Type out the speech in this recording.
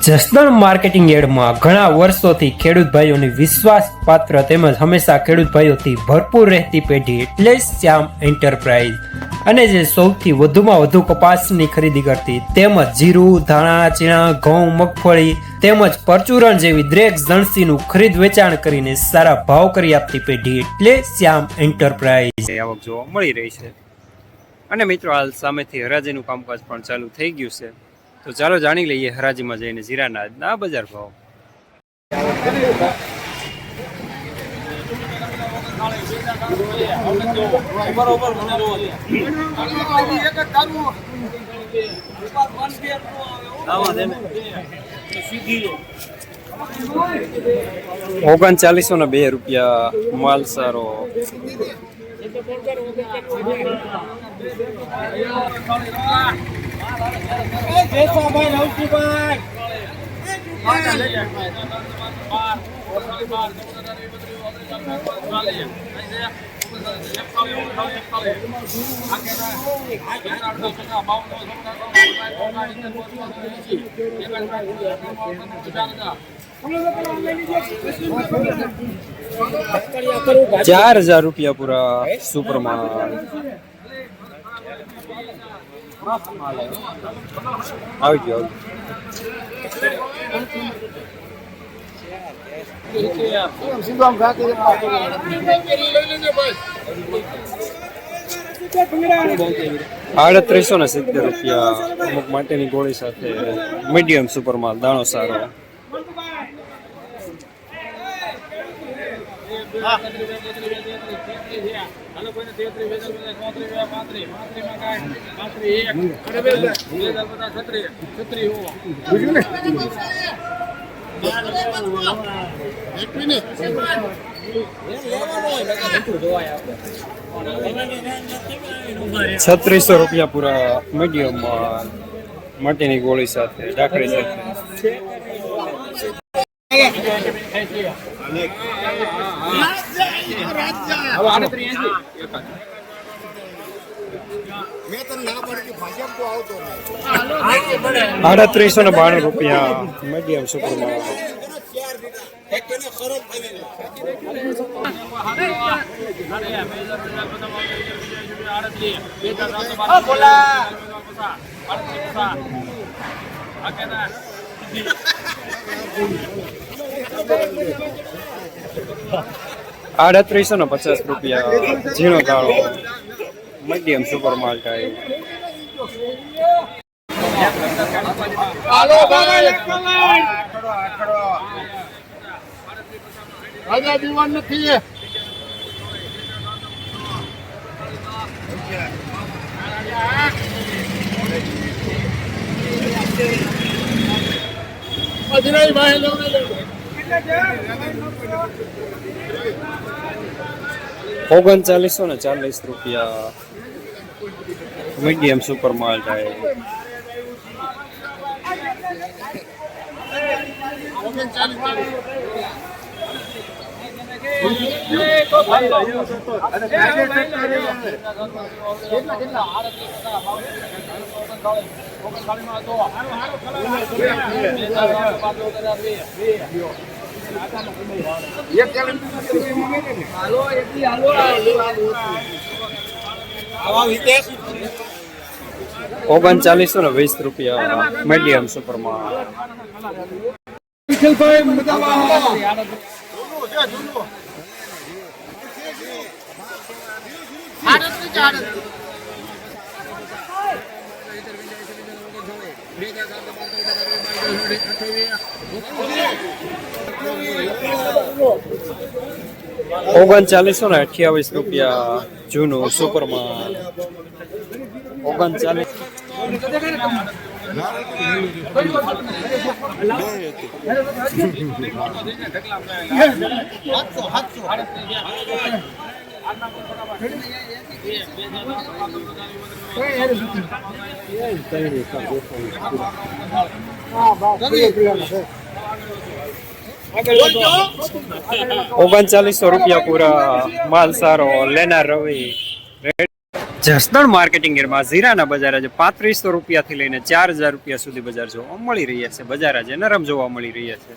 Jasdan marketing યાર્ડમાં ઘણા વર્ષોથી ખેડૂત ભાઈઓની વિશ્વાસપાત્ર તેમજ હંમેશા ખેડૂત ભાઈઓથી ભરપૂર રહેતી પેઢી એટલે શ્યામ એન્ટરપ્રાઇઝ, અને જે સૌથી વધુમાં વધુ કપાસની ખરીદી કરતી તેમજ જીરું, ધાણા, ચીણા, ઘઉં, મગફળી તેમજ પરચુરણ જેવી દરેક જણસીનું ખરીદ વેચાણ કરીને સારા ભાવ કરી આપતી પેઢી એટલે શ્યામ એન્ટરપ્રાઇઝ આવક જોવા મળી રહી છે. અને મિત્રો, હાલ સામેથી હરાજીનું કામકાજ પણ ચાલુ થઈ ગયું છે. તો ચાલો જાણી લઈએ હરાજીમાં જઈને જીરાના આજના બજાર ભાવ. ₹3902 માલ સારો. ₹4000 પૂરા સુપરમાં આવી ગયો. ₹3870 અમુક માટેની ગોળી સાથે મીડિયમ સુપરમાં દાણો સારો. ₹3600 પૂરા મીડિયમ માટેની ગોળી સાથે ડાકડી સાથે. ₹3892 મીડિયમ સુપરમાં. ₹3850 ઝીણો દાળો મીડિયમ સુપર માલ ટાઈપ. ₹3940 મીડિયમ સુપર માલ ટાઈપ. ₹3920 મીડિયમ સુપરમાં. ₹3928 જૂનું સુપરમાં. 39 ₹3900 પૂરા માલ સારો. લેનાર રવિ જસદણ માર્કેટિંગ યાર્ડમાં જીરાના બજાર આજે 3500 રૂપિયાથી લઈને 4000 રૂપિયા સુધી બજાર જોવા મળી રહ્યા છે. બજાર આજે નરમ જોવા મળી રહ્યા છે.